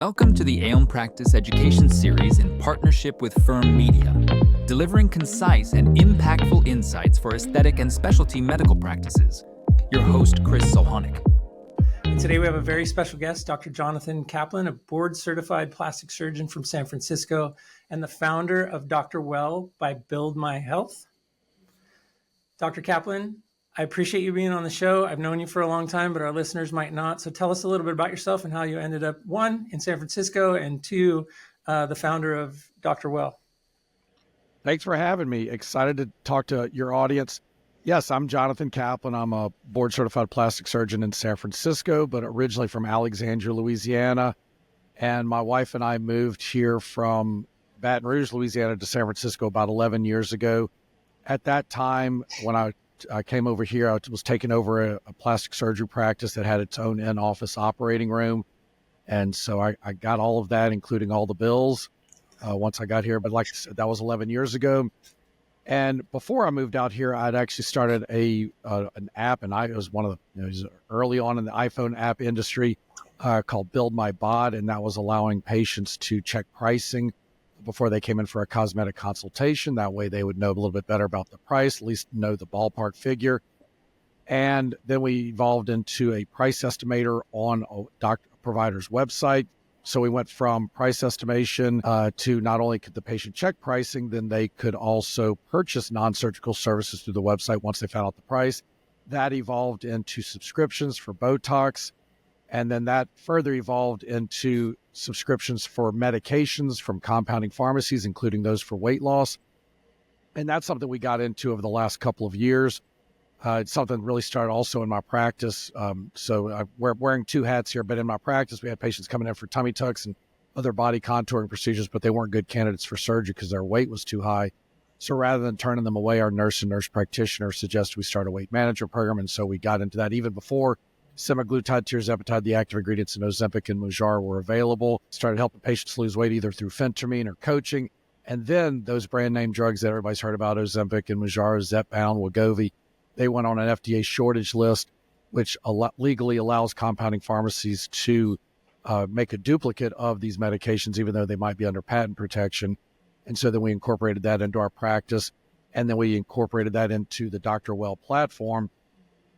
Welcome to the Ailm Practice Education Series in partnership with Firm Media, delivering concise and impactful insights for aesthetic and specialty medical practices. Your host, Chris Solhonik. Today we have a very special guest, Dr. Jonathan Kaplan, a board-certified plastic surgeon from San Francisco and the founder of DrWell by BuildMyHealth. Dr. Kaplan, I appreciate you being on the show. I've known you for a long time, but our listeners might not. So tell us a little bit about yourself and how you ended up, one, in San Francisco, and two, the founder of DrWell. Thanks for having me. Excited to talk to your audience. Yes, I'm Jonathan Kaplan. I'm a board-certified plastic surgeon in San Francisco, but originally from Alexandria, Louisiana. And my wife and I moved here from Baton Rouge, Louisiana to San Francisco about 11 years ago. At that time, when I came over here, I was taking over a plastic surgery practice that had its own in-office operating room. And so I got all of that, including all the bills, once I got here. But like I said, that was 11 years ago. And before I moved out here, I'd actually started an app, and it was one of the, it was early on in the iPhone app industry called BuildMyBot, and that was allowing patients to check pricing before they came in for a cosmetic consultation. That way they would know a little bit better about the price, at least know the ballpark figure. And then we evolved into a price estimator on a doctor provider's website. So we went from price estimation to not only could the patient check pricing, then they could also purchase non-surgical services through the website once they found out the price. That evolved into subscriptions for Botox. And then that further evolved into subscriptions for medications from compounding pharmacies, including those for weight loss. And that's something we got into over the last couple of years. It's something that really started also in my practice. So we're wearing two hats here, but in my practice, we had patients coming in for tummy tucks and other body contouring procedures, but they weren't good candidates for surgery because their weight was too high. So rather than turning them away, our nurse and nurse practitioner suggested we start a weight management program. And so we got into that even before semaglutide, Trirzepatide, the active ingredients in Ozempic and Mounjaro were available. Started helping patients lose weight either through phentermine or coaching. And then those brand name drugs that everybody's heard about, Ozempic and Mounjaro, Zepbound, Wegovy, they went on an FDA shortage list, which legally allows compounding pharmacies to make a duplicate of these medications, even though they might be under patent protection. And so then we incorporated that into our practice. And then we incorporated that into the DrWell platform,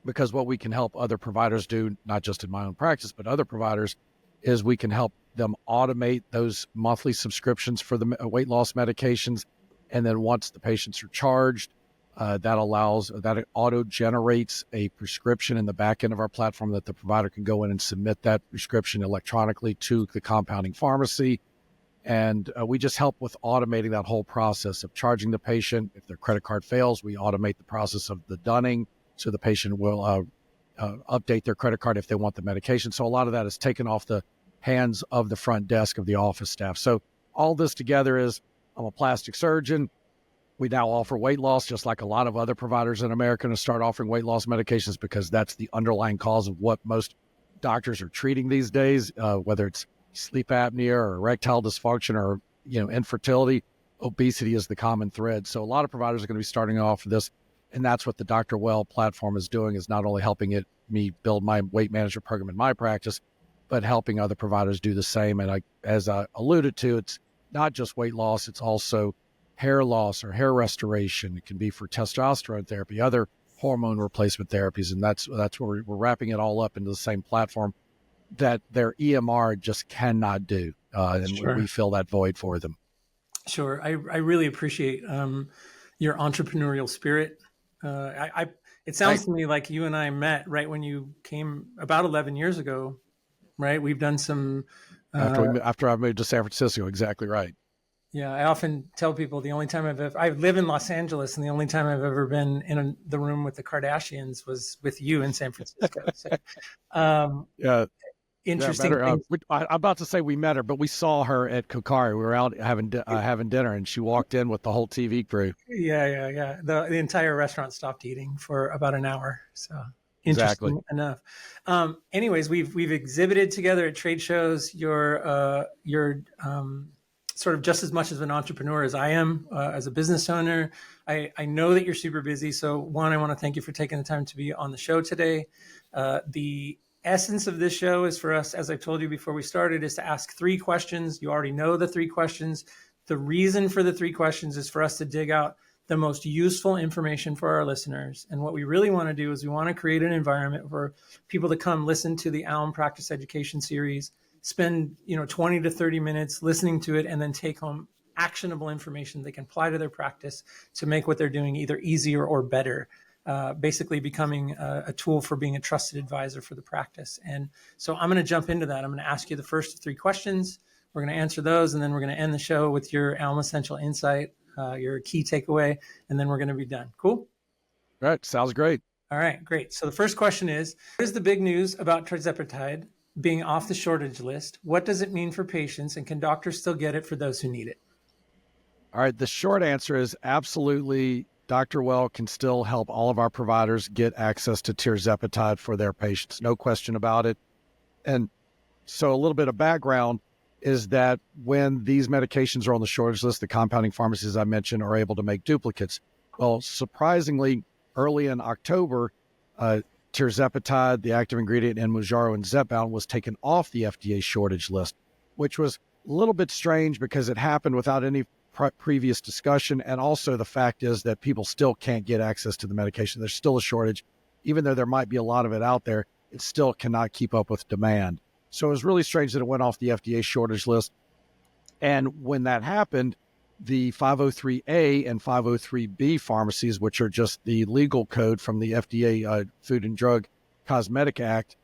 because what we can help other providers do, not just in my own practice, but other providers, is we can help them automate those monthly subscriptions for the weight loss medications. And then once the patients are charged, that auto generates a prescription in the back end of our platform that the provider can go in and submit that prescription electronically to the compounding pharmacy. And we just help with automating that whole process of charging the patient. If their credit card fails, we automate the process of the dunning. So the patient will update their credit card if they want the medication. So a lot of that is taken off the hands of the front desk of the office staff. So all this together is, I'm a plastic surgeon. We now offer weight loss, just like a lot of other providers in America to start offering weight loss medications, because that's the underlying cause of what most doctors are treating these days, whether it's sleep apnea or erectile dysfunction or infertility. Obesity is the common thread. So a lot of providers are going to be starting off with this. And that's what the DrWell platform is doing, is not only helping me build my weight management program in my practice, but helping other providers do the same. And as I alluded to, it's not just weight loss, it's also hair loss or hair restoration. It can be for testosterone therapy, other hormone replacement therapies. And that's where we're wrapping it all up into the same platform that their EMR just cannot do. And Sure. We fill that void for them. Sure. I really appreciate your entrepreneurial spirit. It sounds to me like you and I met right when you came about 11 years ago, right? We've done some... After I moved to San Francisco, exactly right. Yeah, I often tell people the only time I live in Los Angeles, and the only time I've ever been in the room with the Kardashians was with you in San Francisco. So, yeah. Interesting. I'm about to say we met her, but we saw her at Kokari. We were out having dinner, and she walked in with the whole TV crew. Yeah. The entire restaurant stopped eating for about an hour. So interesting enough. Anyways, we've exhibited together at trade shows. You're sort of just as much of an entrepreneur as I am, as a business owner. I know that you're super busy. So one, I want to thank you for taking the time to be on the show today. The essence of this show is for us, as I told you before we started, is to ask 3 questions. You already know the 3 questions. The reason for the 3 questions is for us to dig out the most useful information for our listeners. And what we really want to do is we want to create an environment for people to come listen to the Ailm Practice Education Series, spend 20 to 30 minutes listening to it, and then take home actionable information they can apply to their practice to make what they're doing either easier or better. Basically becoming a tool for being a trusted advisor for the practice. And so I'm going to jump into that. I'm going to ask you the first 3 questions. We're going to answer those, and then we're going to end the show with your Ailm Essential Insight, your key takeaway, and then we're going to be done. Cool? All right. Sounds great. All right, great. So the first question is, what is the big news about Trirzepatide being off the shortage list? What does it mean for patients, and can doctors still get it for those who need it? All right. The short answer is absolutely. DrWell can still help all of our providers get access to Trirzepatide for their patients. No question about it. And so a little bit of background is that when these medications are on the shortage list, the compounding pharmacies I mentioned are able to make duplicates. Well, surprisingly, early in October, Trirzepatide, the active ingredient in Mounjaro and Zepbound, was taken off the FDA shortage list, which was a little bit strange because it happened without any previous discussion. And also the fact is that people still can't get access to the medication. There's still a shortage. Even though there might be a lot of it out there, it still cannot keep up with demand. So it was really strange that it went off the FDA shortage list. And when that happened, the 503A and 503B pharmacies, which are just the legal code from the FDA Food and Drug Cosmetic Act,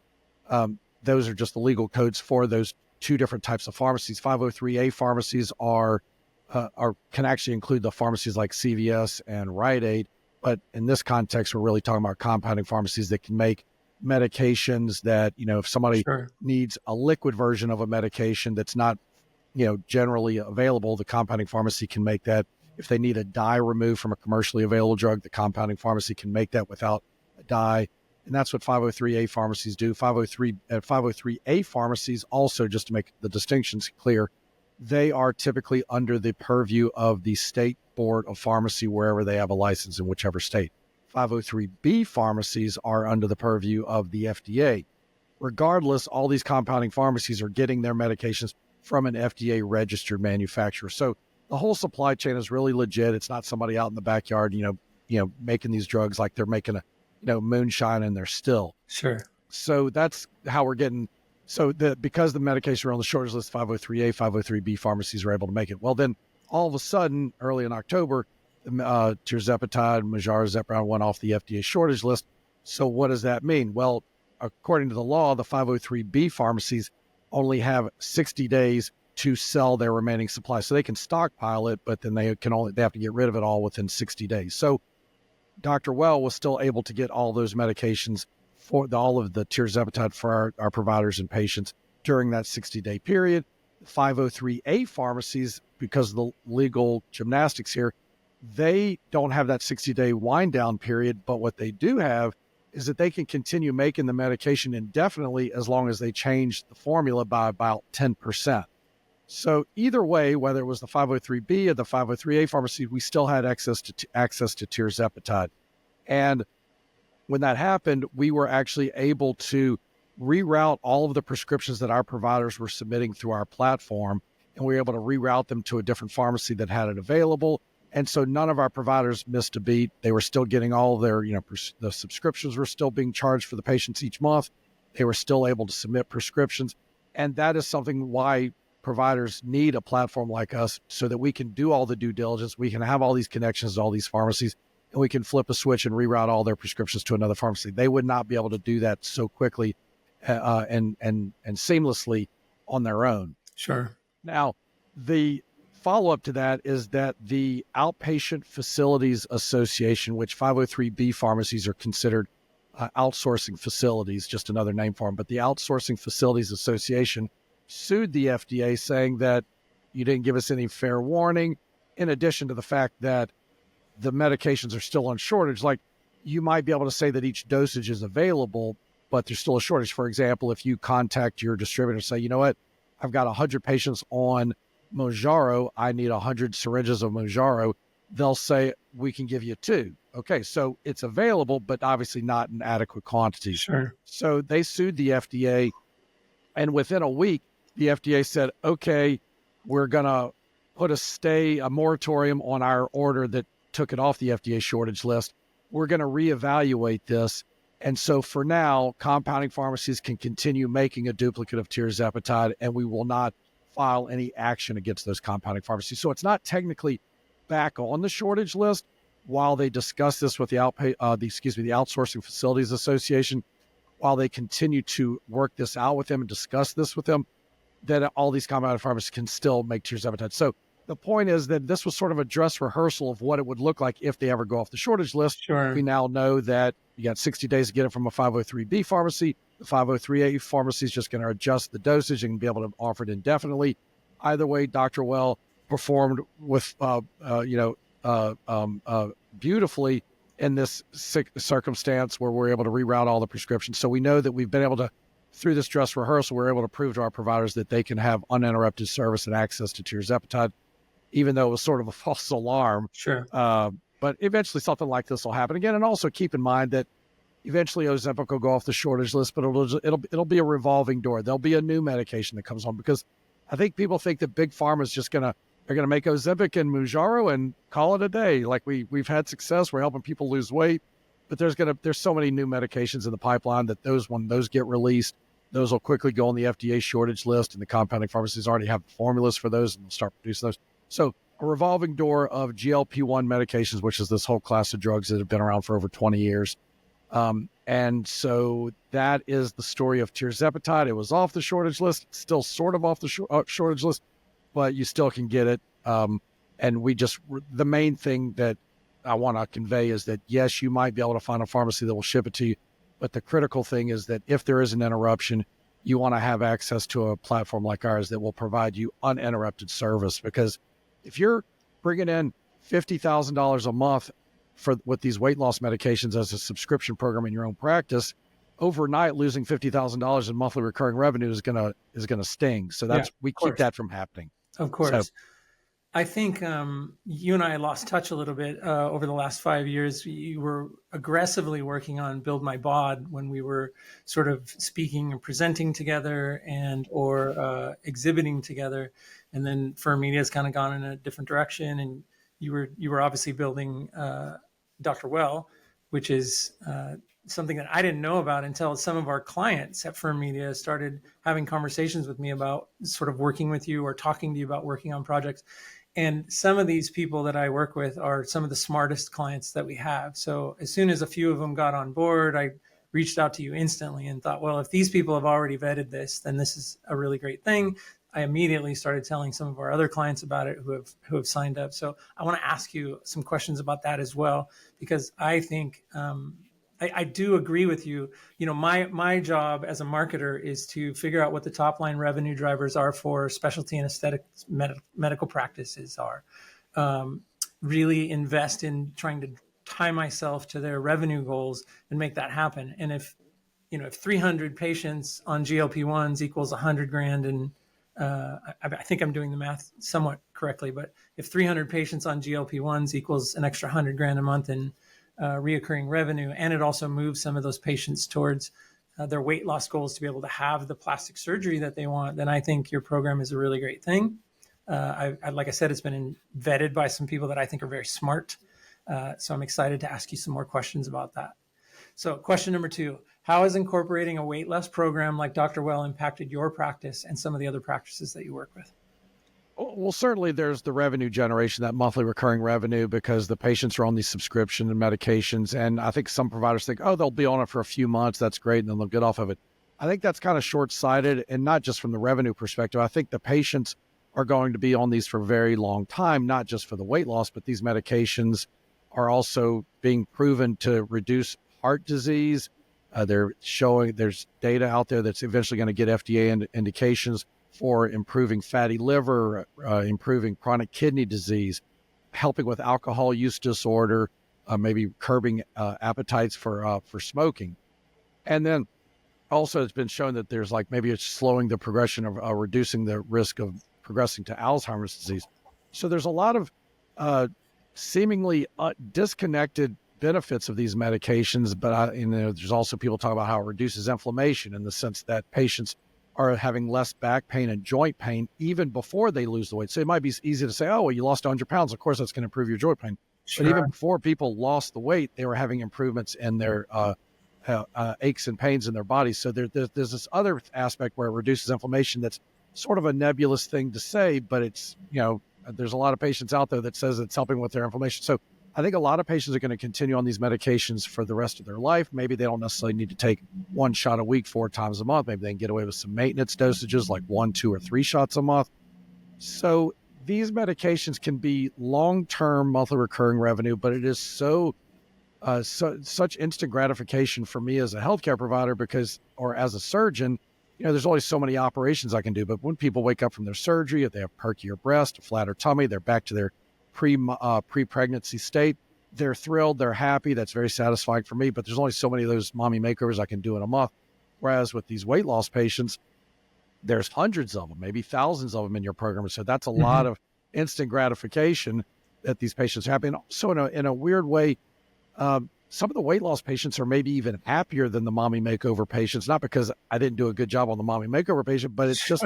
those are just the legal codes for those 2 different types of pharmacies. 503A pharmacies can actually include the pharmacies like CVS and Rite Aid. But in this context, we're really talking about compounding pharmacies that can make medications that, if somebody needs a liquid version of a medication that's not, generally available, the compounding pharmacy can make that. If they need a dye removed from a commercially available drug, the compounding pharmacy can make that without a dye. And that's what 503A pharmacies do. 503A pharmacies also, just to make the distinctions clear, they are typically under the purview of the state board of pharmacy wherever they have a license in whichever state. 503B pharmacies are under the purview of the FDA. Regardless, all these compounding pharmacies are getting their medications from an FDA registered manufacturer. So the whole supply chain is really legit. It's not somebody out in the backyard, making these drugs like they're making moonshine in their still. Sure. So that's how we're getting. So because the medication are on the shortage list, 503A, 503B pharmacies are able to make it. Well, then all of a sudden, early in October, Trirzepatide, Mounjaro, Zepbound went off the FDA shortage list. So what does that mean? Well, according to the law, the 503B pharmacies only have 60 days to sell their remaining supply. So they can stockpile it, but then they have to get rid of it all within 60 days. So DrWell was still able to get all those medications for all of the Trirzepatide for our providers and patients during that 60-day period. 503A pharmacies, because of the legal gymnastics here, they don't have that 60-day wind down period, but what they do have is that they can continue making the medication indefinitely as long as they change the formula by about 10%. So either way, whether it was the 503B or the 503A pharmacy, we still had access to Trirzepatide. And when that happened, we were actually able to reroute all of the prescriptions that our providers were submitting through our platform, and we were able to reroute them to a different pharmacy that had it available. And so none of our providers missed a beat. They were still getting all their, the subscriptions were still being charged for the patients each month. They were still able to submit prescriptions. And that is something why providers need a platform like us, so that we can do all the due diligence. We can have all these connections to all these pharmacies, and we can flip a switch and reroute all their prescriptions to another pharmacy. They would not be able to do that so quickly and seamlessly on their own. Sure. Now, the follow-up to that is that the Outpatient Facilities Association, which 503B pharmacies are considered outsourcing facilities, just another name for them, but the Outsourcing Facilities Association sued the FDA saying that you didn't give us any fair warning, in addition to the fact that the medications are still on shortage. Like, you might be able to say that each dosage is available, but there's still a shortage. For example, if you contact your distributor and say, you know what, I've got 100 patients on Mounjaro, I need 100 syringes of Mounjaro, they'll say, we can give you 2. Okay, so it's available, but obviously not in adequate quantities. Sure. So they sued the FDA, and within a week, the FDA said, okay, we're going to put a moratorium on our order that took it off the FDA shortage list. We're going to reevaluate this. And so for now, compounding pharmacies can continue making a duplicate of Tirzepatide, and we will not file any action against those compounding pharmacies. So it's not technically back on the shortage list while they discuss this with the Outsourcing Facilities Association, while they continue to work this out with them and discuss this with them, that all these compounding pharmacies can still make Tirzepatide. So the point is that this was sort of a dress rehearsal of what it would look like if they ever go off the shortage list. Sure. We now know that you got 60 days to get it from a 503B pharmacy. The 503A pharmacy is just going to adjust the dosage and be able to offer it indefinitely. Either way, DrWell performed with, beautifully in this circumstance where we're able to reroute all the prescriptions. So we know that we've been able to, through this dress rehearsal, we're able to prove to our providers that they can have uninterrupted service and access to Tirzepatide, even though it was sort of a false alarm. Sure. But eventually something like this will happen again. And also keep in mind that eventually Ozempic will go off the shortage list, but it'll be a revolving door. There'll be a new medication that comes on, because I think people think that Big Pharma is just they're gonna make Ozempic and Mounjaro and call it a day. Like we've had success, we're helping people lose weight, but there's so many new medications in the pipeline that when those get released, those will quickly go on the FDA shortage list, and the compounding pharmacies already have formulas for those, and they'll start producing those. So a revolving door of GLP-1 medications, which is this whole class of drugs that have been around for over 20 years. And so that is the story of Tirzepatide. It was off the shortage list, still sort of off the shortage list, but you still can get it. And the main thing that I want to convey is that, yes, you might be able to find a pharmacy that will ship it to you, but the critical thing is that if there is an interruption, you want to have access to a platform like ours that will provide you uninterrupted service. Because if you're bringing in $50,000 a month with these weight loss medications as a subscription program in your own practice, overnight losing $50,000 in monthly recurring revenue is gonna sting. So we keep that from happening. Of course. So, I think you and I lost touch a little bit over the last 5 years. You were aggressively working on Build My Bod when we were sort of speaking and presenting together or exhibiting together. And then Firm Media has kind of gone in a different direction. And you were obviously building DrWell, which is something that I didn't know about until some of our clients at Firm Media started having conversations with me about sort of working with you or talking to you about working on projects. And some of these people that I work with are some of the smartest clients that we have. So as soon as a few of them got on board, I reached out to you instantly and thought, well, if these people have already vetted this, then this is a really great thing. I immediately started telling some of our other clients about it who have signed up. So I want to ask you some questions about that as well, because I think I do agree with you. You know, my job as a marketer is to figure out what the top line revenue drivers are for specialty and aesthetic medical practices are. Really invest in trying to tie myself to their revenue goals and make that happen. And if 300 patients on GLP-1s equals 100 grand, and I think I'm doing the math somewhat correctly, but if 300 patients on GLP-1s equals an extra 100 grand a month in reoccurring revenue, and it also moves some of those patients towards their weight loss goals to be able to have the plastic surgery that they want, then I think your program is a really great thing. Like I said, it's been vetted by some people that I think are very smart. So I'm excited to ask you some more questions about that. So question number 2, how has incorporating a weight loss program like DrWell impacted your practice and some of the other practices that you work with? Well, certainly there's the revenue generation, that monthly recurring revenue, because the patients are on these subscription and medications. And I think some providers think, oh, they'll be on it for a few months. That's great. And then they'll get off of it. I think that's kind of short-sighted, and not just from the revenue perspective. I think the patients are going to be on these for a very long time, not just for the weight loss, but these medications are also being proven to reduce heart disease. They're showing there's data out there that's eventually going to get FDA indications for improving fatty liver, improving chronic kidney disease, helping with alcohol use disorder, maybe curbing appetites for smoking. And then also it's been shown that there's maybe it's slowing the progression of reducing the risk of progressing to Alzheimer's disease. So there's a lot of seemingly disconnected benefits of these medications, but there's also people talk about how it reduces inflammation in the sense that patients are having less back pain and joint pain even before they lose the weight. So it might be easy to say, oh, well, you lost 100 pounds. Of course, that's going to improve your joint pain. Sure. But even before people lost the weight, they were having improvements in their aches and pains in their bodies. So there's this other aspect where it reduces inflammation that's sort of a nebulous thing to say, but it's, there's a lot of patients out there that says it's helping with their inflammation. So I think a lot of patients are going to continue on these medications for the rest of their life. Maybe they don't necessarily need to take one shot a week 4 times a month. Maybe they can get away with some maintenance dosages like 1, 2, or 3 shots a month. So these medications can be long-term monthly recurring revenue, but it is such instant gratification for me as a healthcare provider or as a surgeon. There's always so many operations I can do, but when people wake up from their surgery, if they have perkier breast, a flatter tummy, they're back to their pre-pregnancy state, they're thrilled, they're happy. That's very satisfying for me, but there's only so many of those mommy makeovers I can do in a month. Whereas with these weight loss patients, there's hundreds of them, maybe thousands of them in your program. So that's a lot of instant gratification that these patients have. And so in a weird way, some of the weight loss patients are maybe even happier than the mommy makeover patients, not because I didn't do a good job on the mommy makeover patient, but it's just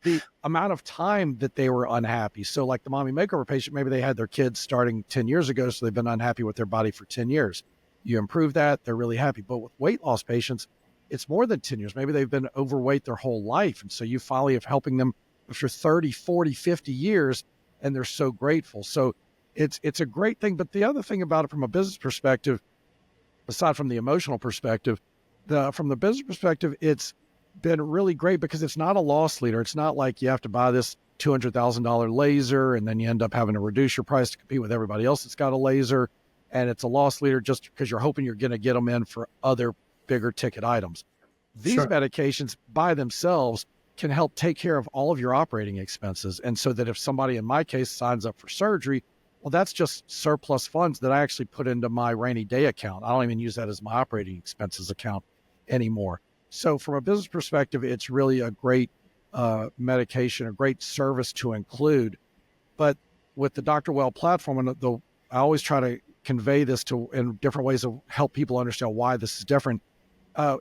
the amount of time that they were unhappy. So like the mommy makeover patient, maybe they had their kids starting 10 years ago, so they've been unhappy with their body for 10 years. You improve that, they're really happy. But with weight loss patients, it's more than 10 years. Maybe they've been overweight their whole life. And so you finally are helping them for 30, 40, 50 years, and they're so grateful. So it's a great thing. But the other thing about it from a business perspective, aside from the emotional perspective, from the business perspective, it's been really great because it's not a loss leader. It's not like you have to buy this $200,000 laser and then you end up having to reduce your price to compete with everybody else that's got a laser. And it's a loss leader just because you're hoping you're going to get them in for other bigger ticket items. These medications by themselves can help take care of all of your operating expenses. And so that if somebody in my case signs up for surgery, well, that's just surplus funds that I actually put into my rainy day account. I don't even use that as my operating expenses account anymore. So from a business perspective, it's really a great medication, a great service to include. But with the DrWell platform, and I always try to convey this in different ways to help people understand why this is different.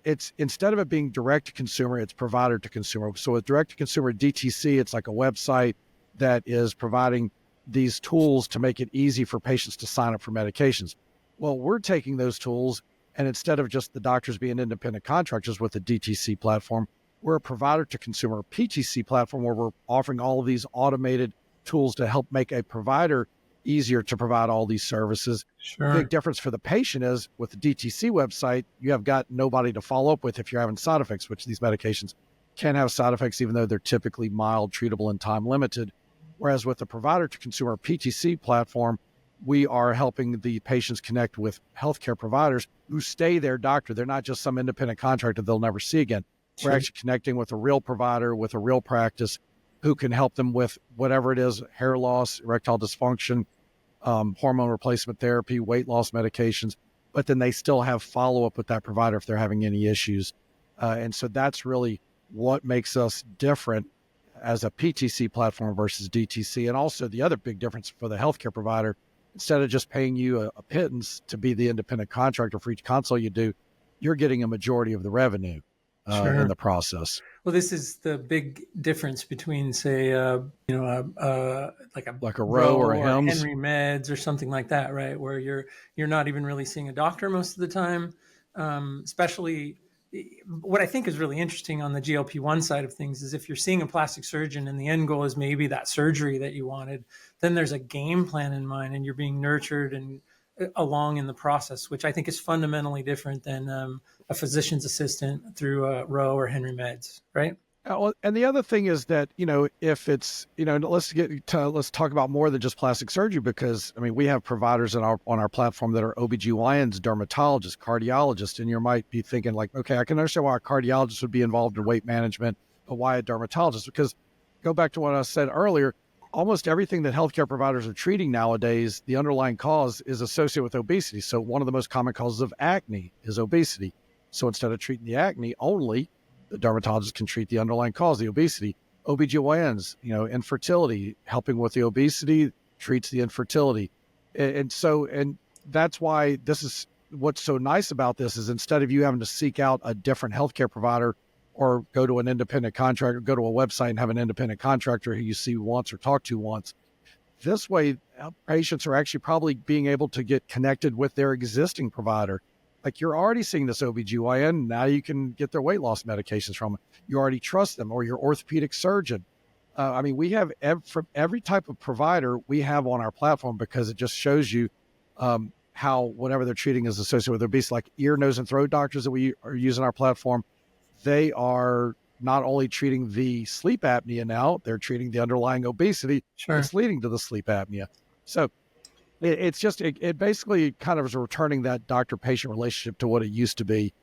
It's instead of it being direct to consumer, it's provider to consumer. So with direct to consumer DTC, it's like a website that is providing these tools to make it easy for patients to sign up for medications. Well, we're taking those tools, and instead of just the doctors being independent contractors with the DTC platform, we're a provider to consumer PTC platform where we're offering all of these automated tools to help make a provider easier to provide all these services. Sure. The big difference for the patient is with the DTC website, you have got nobody to follow up with if you're having side effects, which these medications can have side effects, even though they're typically mild, treatable, and time limited. Whereas with the provider to consumer PTC platform, we are helping the patients connect with healthcare providers who stay their doctor. They're not just some independent contractor they'll never see again. We're actually connecting with a real provider, with a real practice who can help them with whatever it is, hair loss, erectile dysfunction, hormone replacement therapy, weight loss medications, but then they still have follow-up with that provider if they're having any issues. And so that's really what makes us different as a PTC platform versus DTC. And also the other big difference for the healthcare provider, instead of just paying you a pittance to be the independent contractor for each consult you do, you're getting a majority of the revenue in the process. Well, this is the big difference between, say, like a Row or a Hims. Henry Meds or something like that, right? Where you're not even really seeing a doctor most of the time. Especially, what I think is really interesting on the GLP-1 side of things is if you're seeing a plastic surgeon and the end goal is maybe that surgery that you wanted, then there's a game plan in mind and you're being nurtured and along in the process, which I think is fundamentally different than a physician's assistant through Row or Henry Meds, right? Well, and the other thing is that, if it's, let's talk about more than just plastic surgery, because we have providers on our platform that are OBGYNs, dermatologists, cardiologists, and you might be thinking like, okay, I can understand why a cardiologist would be involved in weight management, but why a dermatologist? Because go back to what I said earlier, almost everything that healthcare providers are treating nowadays, the underlying cause is associated with obesity. So one of the most common causes of acne is obesity. So instead of treating the acne only, the dermatologist can treat the underlying cause, the obesity. OBGYNs, infertility, helping with the obesity, treats the infertility. And that's why this is what's so nice about this is instead of you having to seek out a different healthcare provider or go to an independent contractor, go to a website and have an independent contractor who you see once or talk to once. This way, patients are actually probably being able to get connected with their existing provider. Like you're already seeing this OBGYN, now you can get their weight loss medications from them. You already trust them, or your orthopedic surgeon. I mean, we have from every type of provider we have on our platform because it just shows you how whatever they're treating is associated with obesity, like ear, nose, and throat doctors that we are using our platform. They are not only treating the sleep apnea now, they're treating the underlying obesity that's leading to the sleep apnea. So it basically kind of is returning that doctor-patient relationship to what it used to be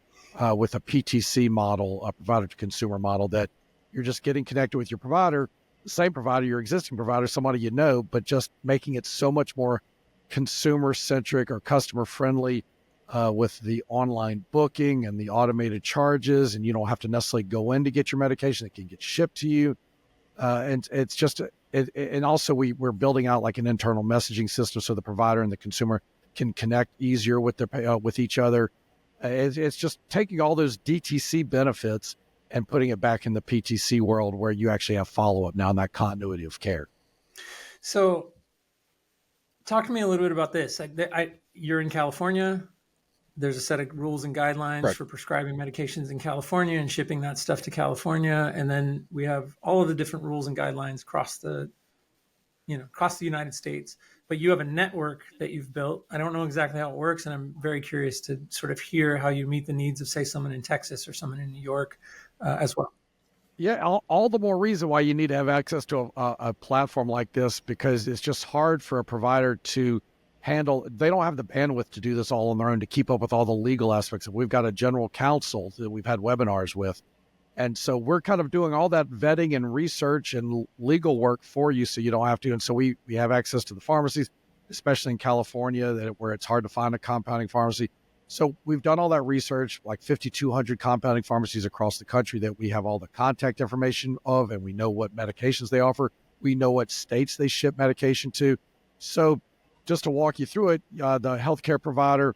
with a PTC model, a provider-to-consumer model, that you're just getting connected with your provider, the same provider, your existing provider, somebody you know, but just making it so much more consumer-centric or customer-friendly with the online booking and the automated charges, and you don't have to necessarily go in to get your medication. It can get shipped to you. And it's just, and also we're building out like an internal messaging system so the provider and the consumer can connect easier with with each other. It's just taking all those DTC benefits and putting it back in the PTC world where you actually have follow-up now and that continuity of care. So talk to me a little bit about this. You're in California. There's a set of rules and guidelines for prescribing medications in California and shipping that stuff to California. And then we have all of the different rules and guidelines across the United States. But you have a network that you've built. I don't know exactly how it works, and I'm very curious to sort of hear how you meet the needs of, say, someone in Texas or someone in New York as well. Yeah, all the more reason why you need to have access to a platform like this, because it's just hard for a provider to handle. They don't have the bandwidth to do this all on their own, to keep up with all the legal aspects. We've got a general counsel that we've had webinars with. And so we're kind of doing all that vetting and research and legal work for you so you don't have to. And so we have access to the pharmacies, especially in California, where it's hard to find a compounding pharmacy. So we've done all that research, like 5,200 compounding pharmacies across the country that we have all the contact information of, and we know what medications they offer. We know what states they ship medication to. So just to walk you through it, the healthcare provider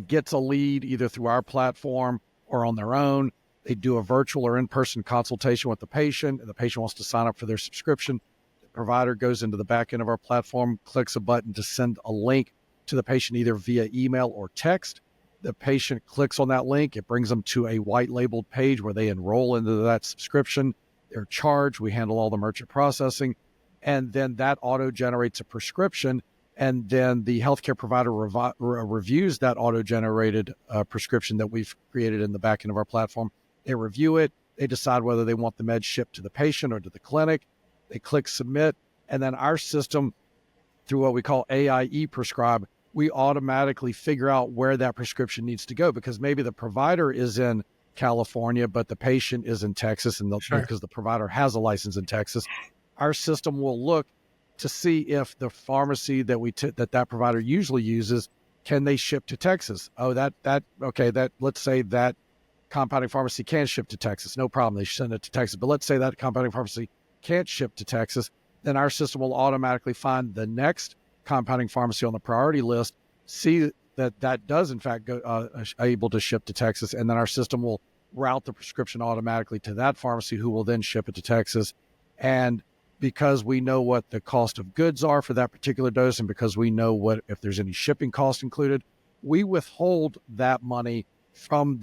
gets a lead either through our platform or on their own. They do a virtual or in-person consultation with the patient, and the patient wants to sign up for their subscription. The provider goes into the back end of our platform, clicks a button to send a link to the patient either via email or text. The patient clicks on that link. It brings them to a white labeled page where they enroll into that subscription. They're charged. We handle all the merchant processing. And then that auto generates a prescription. And then the healthcare provider reviews that auto-generated prescription that we've created in the back end of our platform. They review it. They decide whether they want the med shipped to the patient or to the clinic. They click submit. And then our system, through what we call AIE Prescribe, we automatically figure out where that prescription needs to go, because maybe the provider is in California, but the patient is in Texas, and because the provider has a license in Texas. Our system will look to see if the pharmacy that that provider usually uses, can they ship to Texas? Oh, let's say that compounding pharmacy can ship to Texas. No problem. They send it to Texas. But let's say that compounding pharmacy can't ship to Texas. Then our system will automatically find the next compounding pharmacy on the priority list, see that does in fact go able to ship to Texas. And then our system will route the prescription automatically to that pharmacy, who will then ship it to Texas. And because we know what the cost of goods are for that particular dose, and because we know if there's any shipping cost included, we withhold that money from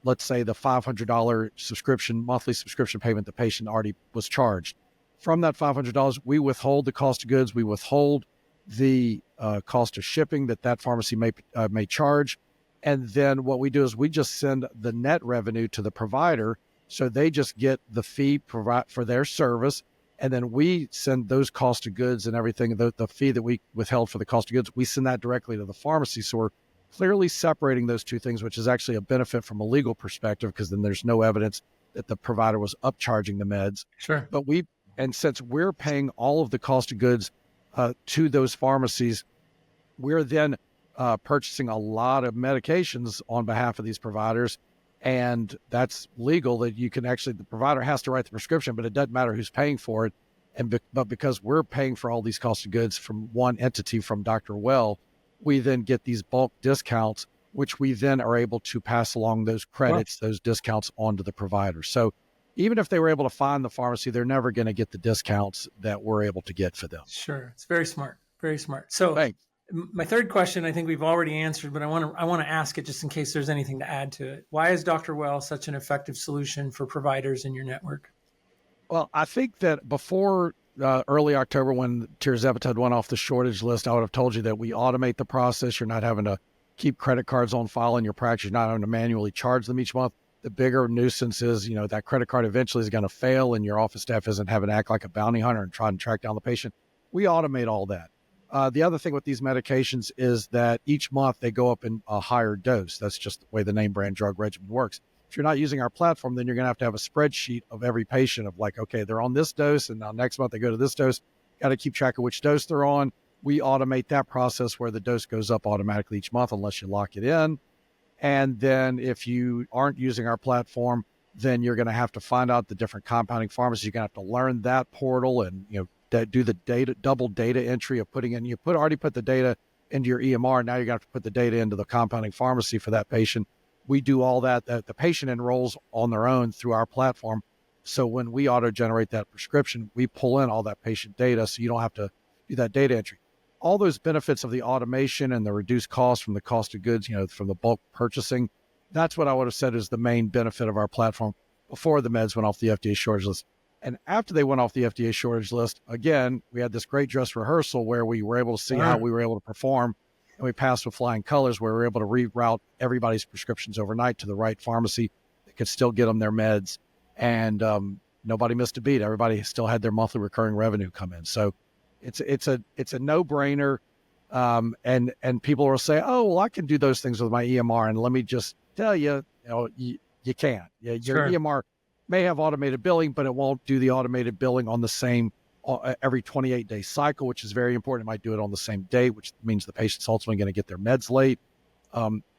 let's say the $500 monthly subscription payment the patient already was charged. From that $500, we withhold the cost of goods, we withhold the cost of shipping that pharmacy may charge. And then what we do is we just send the net revenue to the provider, so they just get the fee for their service. And then we send those cost of goods and everything, the fee that we withheld for the cost of goods, we send that directly to the pharmacy. So we're clearly separating those two things, which is actually a benefit from a legal perspective, because then there's no evidence that the provider was upcharging the meds. Sure. But since we're paying all of the cost of goods to those pharmacies, we're then purchasing a lot of medications on behalf of these providers. And that's legal, that you can the provider has to write the prescription, but it doesn't matter who's paying for it. But because we're paying for all these cost of goods from one entity, from DrWell, we then get these bulk discounts, which we then are able to pass along those credits, those discounts onto the provider. So even if they were able to find the pharmacy, they're never going to get the discounts that we're able to get for them. Sure. It's very smart. Very smart. So Thanks. my third question, I think we've already answered, but I want to ask it just in case there's anything to add to it. Why is DrWell such an effective solution for providers in your network? Well, I think that before early October, when Trirzepatide went off the shortage list, I would have told you that we automate the process. You're not having to keep credit cards on file in your practice. You're not having to manually charge them each month. The bigger nuisance is, that credit card eventually is going to fail and your office staff isn't having to act like a bounty hunter and try and track down the patient. We automate all that. The other thing with these medications is that each month they go up in a higher dose. That's just the way the name brand drug regimen works. If you're not using our platform, then you're going to have a spreadsheet of every patient of like, okay, they're on this dose and now next month they go to this dose. Got to keep track of which dose they're on. We automate that process where the dose goes up automatically each month unless you lock it in. And then if you aren't using our platform, then you're going to have to find out the different compounding pharmacies. You're going to have to learn that portal and, do the double data entry of putting in, already put the data into your EMR. Now you're going to have to put the data into the compounding pharmacy for that patient. We do all that. The patient enrolls on their own through our platform. So when we auto-generate that prescription, we pull in all that patient data so you don't have to do that data entry. All those benefits of the automation and the reduced cost from the cost of goods, from the bulk purchasing, that's what I would have said is the main benefit of our platform before the meds went off the FDA shortage list. And after they went off the FDA shortage list, again, we had this great dress rehearsal where we were able to see how we were able to perform. And we passed with flying colors where we were able to reroute everybody's prescriptions overnight to the right pharmacy that could still get them their meds. And nobody missed a beat. Everybody still had their monthly recurring revenue come in. So it's a no-brainer. And people will say, oh, well, I can do those things with my EMR. And let me just tell you, you can't. Your EMR may have automated billing, but it won't do the automated billing on the same every 28-day cycle, which is very important. It might do it on the same day, which means the patient's ultimately going to get their meds late.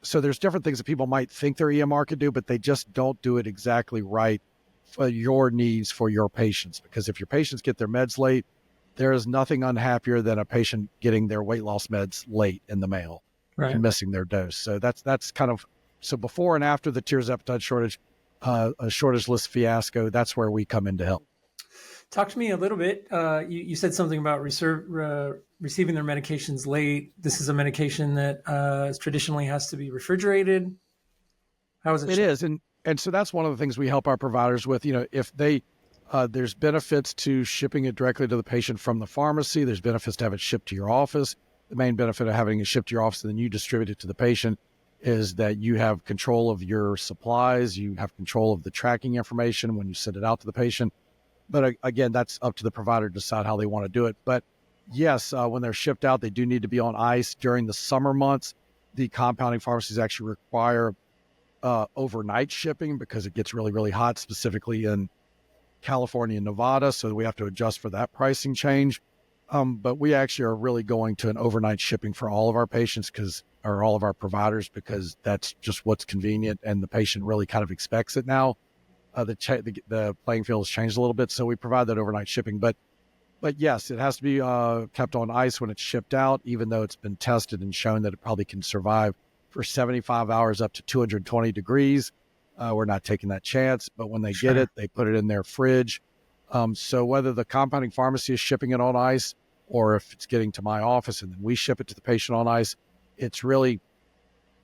So there's different things that people might think their EMR could do, but they just don't do it exactly right for your needs for your patients. Because if your patients get their meds late, there is nothing unhappier than a patient getting their weight loss meds late in the mail and missing their dose. So that's kind of, so before and after the Trirzepatide shortage, a shortage list fiasco, that's where we come in to help. Talk to me a little bit. You said something about receiving their medications late. This is a medication that traditionally has to be refrigerated. How is it? It is. And so that's one of the things we help our providers with. If they, there's benefits to shipping it directly to the patient from the pharmacy. There's benefits to have it shipped to your office. The main benefit of having it shipped to your office and then you distribute it to the patient is that you have control of your supplies. You have control of the tracking information when you send it out to the patient. But again, that's up to the provider to decide how they want to do it. But yes, when they're shipped out, they do need to be on ice during the summer months. The compounding pharmacies actually require overnight shipping because it gets really, really hot, specifically in California and Nevada. So we have to adjust for that pricing change. But we actually are really going to an overnight shipping for all of our patients or all of our providers, because that's just what's convenient. And the patient really kind of expects it now. The playing field has changed a little bit. So we provide that overnight shipping, but yes, it has to be kept on ice when it's shipped out, even though it's been tested and shown that it probably can survive for 75 hours up to 220 degrees. We're not taking that chance, but when they get it, they put it in their fridge. So whether the compounding pharmacy is shipping it on ice or if it's getting to my office and then we ship it to the patient on ice, it's really,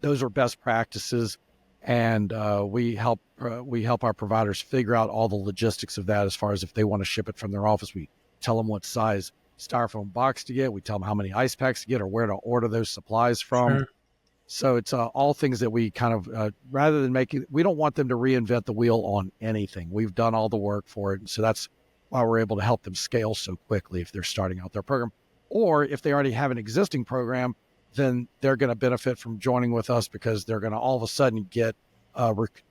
those are best practices. And we help our providers figure out all the logistics of that. As far as if they want to ship it from their office, we tell them what size styrofoam box to get. We tell them how many ice packs to get or where to order those supplies from. So it's all things that we kind of, rather than we don't want them to reinvent the wheel on anything. We've done all the work for it. And so that's why we're able to help them scale so quickly if they're starting out their program. Or if they already have an existing program, then they're going to benefit from joining with us because they're going to all of a sudden get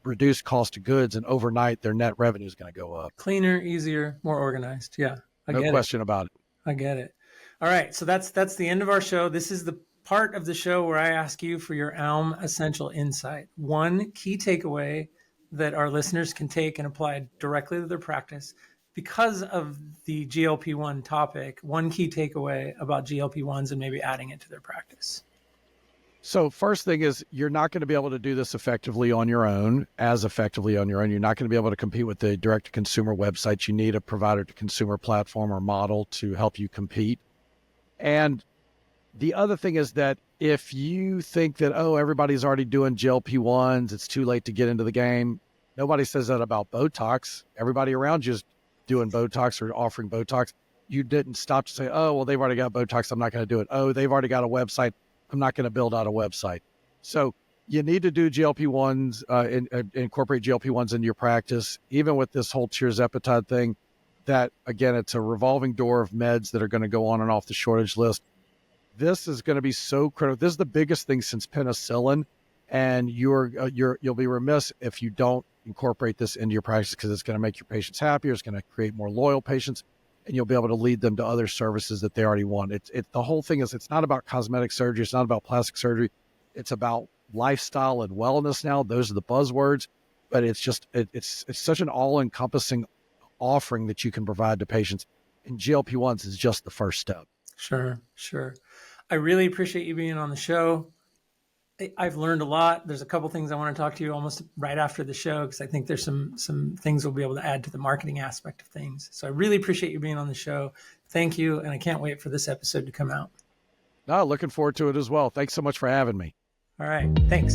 reduced cost of goods, and overnight their net revenue is going to go up. Cleaner, easier, more organized. Yeah, no question about it. I get it. All right, so that's the end of our show. This is the part of the show where I ask you for your Ailm Essential Insight. One key takeaway that our listeners can take and apply directly to their practice because of the GLP-1 topic. One key takeaway about GLP-1s and maybe adding it to their practice. So first thing is you're not going to be able to do this effectively on your own, as effectively on your own. You're not going to be able to compete with the direct-to-consumer websites. You need a provider-to-consumer platform or model to help you compete. And the other thing is that if you think that, oh, everybody's already doing GLP-1s, it's too late to get into the game. Nobody says that about Botox. Everybody around you is doing Botox or offering Botox. You didn't stop to say, oh, well, they've already got Botox, I'm not going to do it. Oh, they've already got a website, I'm not going to build out a website. So you need to do GLP-1s, incorporate GLP-1s into your practice, even with this whole Trirzepatide thing, that, again, it's a revolving door of meds that are going to go on and off the shortage list. This is going to be so critical. This is the biggest thing since penicillin, and you'll be remiss if you don't incorporate this into your practice, because it's going to make your patients happier. It's going to create more loyal patients, and you'll be able to lead them to other services that they already want. The whole thing is, it's not about cosmetic surgery. It's not about plastic surgery. It's about lifestyle and wellness now. Those are the buzzwords, but it's such an all-encompassing offering that you can provide to patients. And GLP-1s is just the first step. Sure. I really appreciate you being on the show. I've learned a lot. There's a couple things I want to talk to you almost right after the show, because I think there's some things we'll be able to add to the marketing aspect of things. So I really appreciate you being on the show. Thank you. And I can't wait for this episode to come out. No, looking forward to it as well. Thanks so much for having me. All right. Thanks.